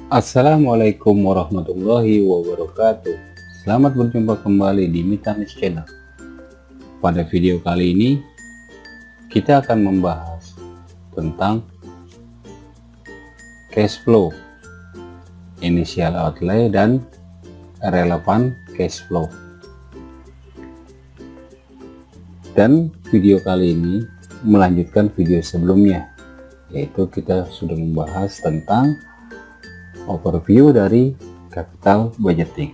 Assalamualaikum warahmatullahi wabarakatuh. Selamat berjumpa kembali di Mitanis Channel. Pada video kali ini kita akan membahas tentang cash flow, initial outlay dan relevan cash flow. Dan video kali ini melanjutkan video sebelumnya, yaitu kita sudah membahas tentang overview dari capital budgeting.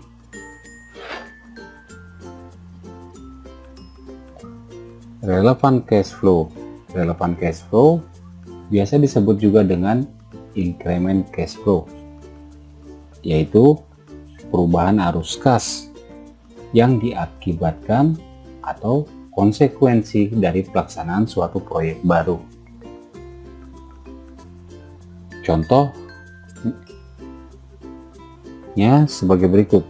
Relevan cash flow biasa disebut juga dengan increment cash flow, yaitu perubahan arus kas yang diakibatkan atau konsekuensi dari pelaksanaan suatu proyek baru. Contohnya sebagai berikut.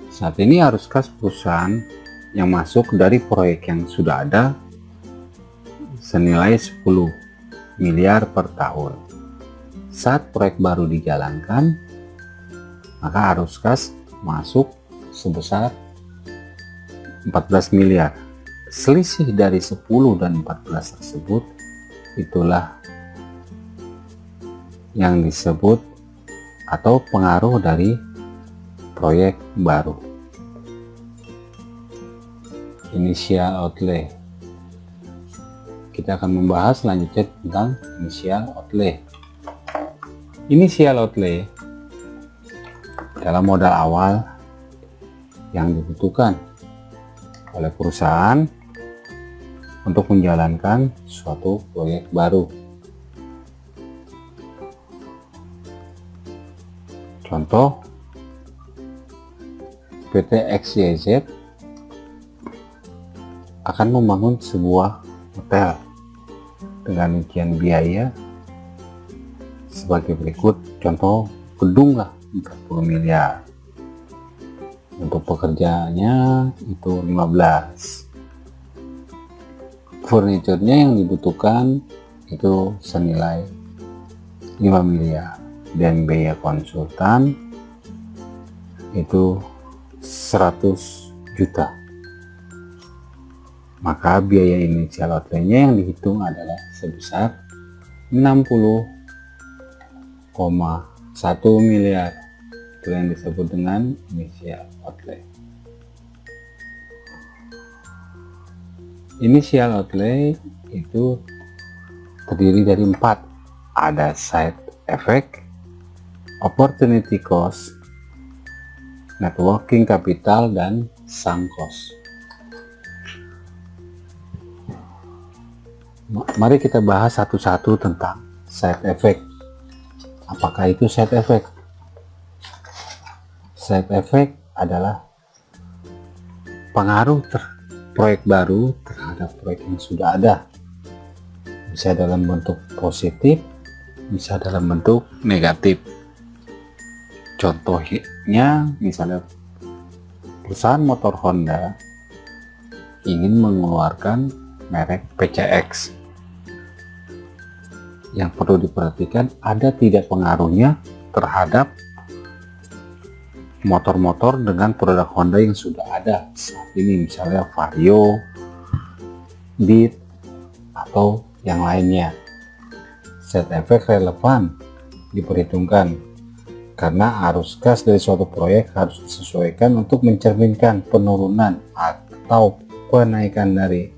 Saat ini arus kas perusahaan yang masuk dari proyek yang sudah ada senilai 10 miliar per tahun. Saat proyek baru dijalankan, maka arus kas masuk sebesar 14 miliar. Selisih dari 10 dan 14 tersebut itulah yang disebut atau pengaruh dari proyek baru. Initial outlay. Kita akan membahas selanjutnya tentang initial outlay. Initial outlay adalah modal awal yang dibutuhkan oleh perusahaan untuk menjalankan suatu proyek baru. Contoh, PT XYZ akan membangun sebuah hotel dengan rincian biaya sebagai berikut. Contoh, gedung lah 40 miliar. Untuk pekerjaannya itu 15. Furniturnya yang dibutuhkan itu senilai 5 miliar. Dan biaya konsultan itu 100 juta. Maka biaya initial outlay-nya yang dihitung adalah sebesar 60,1 miliar. Itu yang disebut dengan initial outlay. Initial outlay itu terdiri dari 4. Ada side effect, opportunity cost, net working capital, dan sunk cost. Mari kita bahas satu-satu tentang side effect. Apakah itu side effect? Side effect adalah pengaruh proyek baru terhadap proyek yang sudah ada. Bisa dalam bentuk positif, bisa dalam bentuk negatif. Contohnya misalnya perusahaan motor Honda ingin mengeluarkan merek PCX. Yang perlu diperhatikan, ada tidak pengaruhnya terhadap motor-motor dengan produk Honda yang sudah ada saat ini, misalnya Vario, Beat, atau yang lainnya. Side effect relevan diperhitungkan karena arus kas dari suatu proyek harus disesuaikan untuk mencerminkan penurunan atau kenaikan dari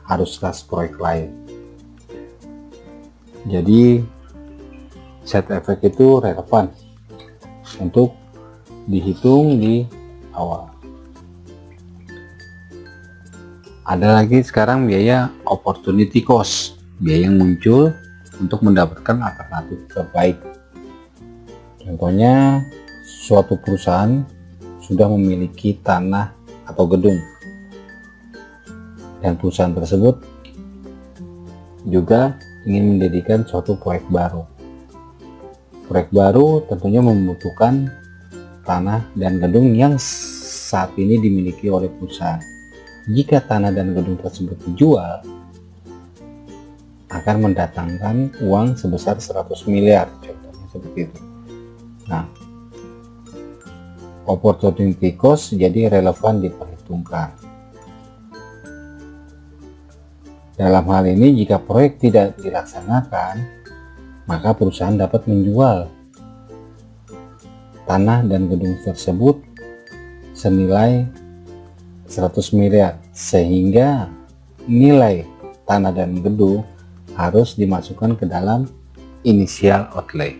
arus kas proyek lain. Jadi side effect itu relevan untuk dihitung di awal. Ada lagi sekarang biaya opportunity cost, biaya yang muncul untuk mendapatkan alternatif terbaik. Contohnya, suatu perusahaan sudah memiliki tanah atau gedung, dan perusahaan tersebut juga ingin mendirikan suatu proyek baru. Proyek baru tentunya membutuhkan tanah dan gedung yang saat ini dimiliki oleh perusahaan. Jika tanah dan gedung tersebut dijual, akan mendatangkan uang sebesar 100 miliar, contohnya seperti itu. Nah, opportunity cost jadi relevan diperhitungkan. Dalam hal ini, jika proyek tidak dilaksanakan, maka perusahaan dapat menjual tanah dan gedung tersebut senilai 100 miliar, sehingga nilai tanah dan gedung harus dimasukkan ke dalam initial outlay.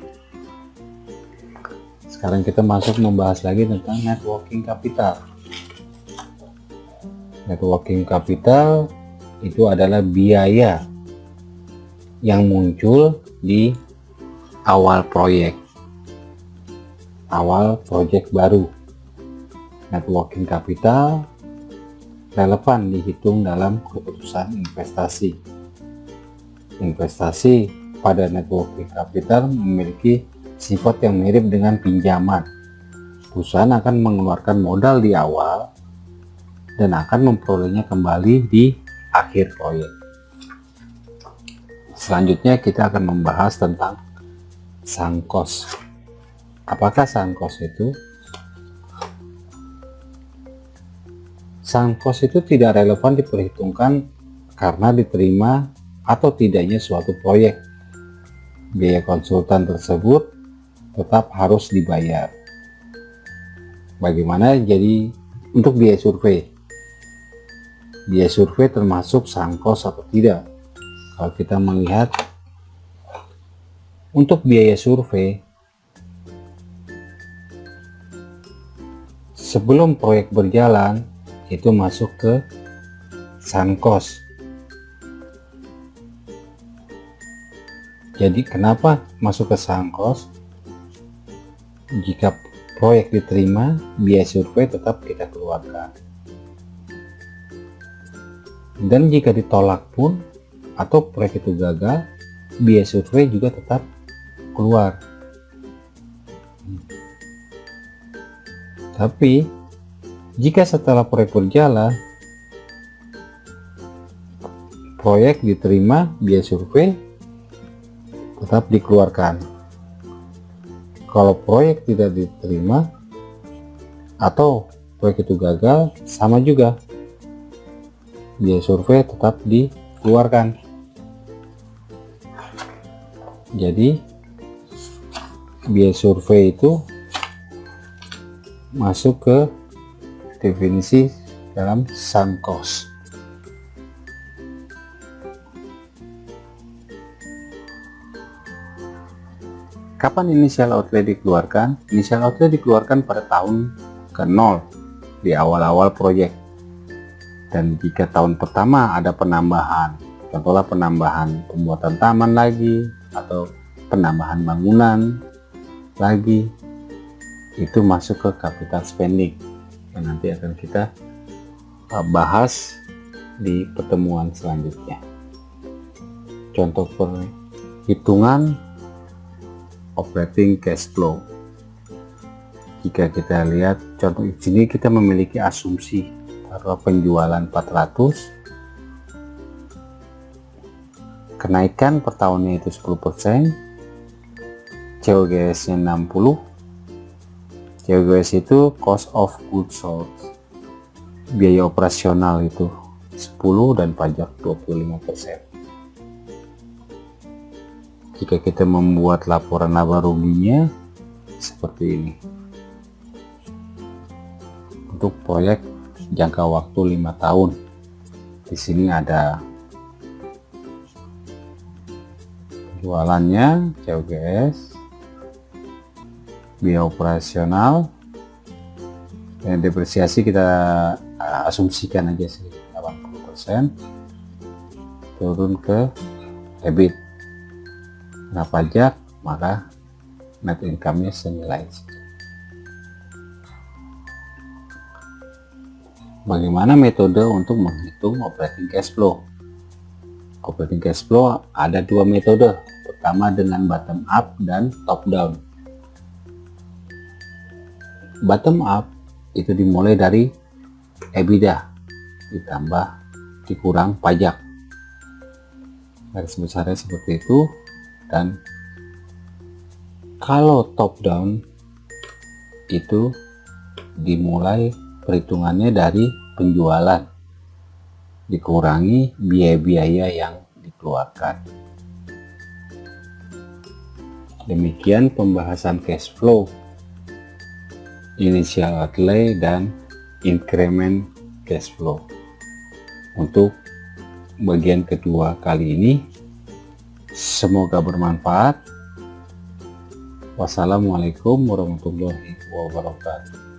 Sekarang kita masuk membahas lagi tentang net working capital. Net working capital itu adalah biaya yang muncul di awal proyek baru. Net working capital relevan dihitung dalam keputusan investasi. Investasi pada net working capital memiliki sifat yang mirip dengan pinjaman. Perusahaan akan mengeluarkan modal di awal dan akan memperolehnya kembali di akhir proyek. Selanjutnya kita akan membahas tentang sunk cost. Apakah sunk cost itu? Sunk cost itu tidak relevan diperhitungkan karena diterima atau tidaknya suatu proyek. Biaya konsultan tersebut tetap harus dibayar. Bagaimana jadi untuk biaya survei? Biaya survei termasuk sunk cost atau tidak? Kalau kita melihat untuk biaya survei, sebelum proyek berjalan itu masuk ke sunk cost. Jadi kenapa masuk ke sunk cost? Jika proyek diterima, biaya survei tetap kita keluarkan. Dan jika ditolak pun atau proyek itu gagal, biaya survei juga tetap keluar. Tapi jika setelah proyek berjalan, proyek diterima, biaya survei tetap dikeluarkan. Kalau proyek tidak diterima atau proyek itu gagal, sama juga, biaya survei tetap dikeluarkan. Jadi biaya survei itu masuk ke definisi dalam sunk cost. Kapan initial outlay dikeluarkan? Initial outlay dikeluarkan pada tahun ke-0 di awal-awal proyek. Dan jika tahun pertama ada penambahan, contohnya penambahan pembuatan taman lagi atau penambahan bangunan lagi, itu masuk ke capital spending yang nanti akan kita bahas di pertemuan selanjutnya. Contoh perhitungan operating cash flow. Jika kita lihat contoh di sini, kita memiliki asumsi bahwa penjualan 400, kenaikan per tahunnya itu 10%, COGS nya 60. COGS itu cost of goods sold, biaya operasional itu 10 dan pajak 25%. Jika kita membuat laporan laba ruginya seperti ini untuk proyek jangka waktu 5 tahun. Di sini ada penjualannya, COGS, biaya operasional, dan depresiasi kita asumsikan aja sih 80%, turun ke EBIT. Nah, pajak, maka net income-nya senilai. Bagaimana metode untuk menghitung operating cash flow? Operating cash flow ada dua metode. Pertama dengan bottom up dan top down. Bottom up itu dimulai dari EBITDA ditambah dikurang pajak. garis besarnya seperti itu. Dan kalau top down itu dimulai perhitungannya dari penjualan dikurangi biaya-biaya yang dikeluarkan. Demikian pembahasan cash flow, initial outlay, dan increment cash flow. Untuk bagian kedua kali ini, semoga bermanfaat. Wassalamualaikum warahmatullahi wabarakatuh.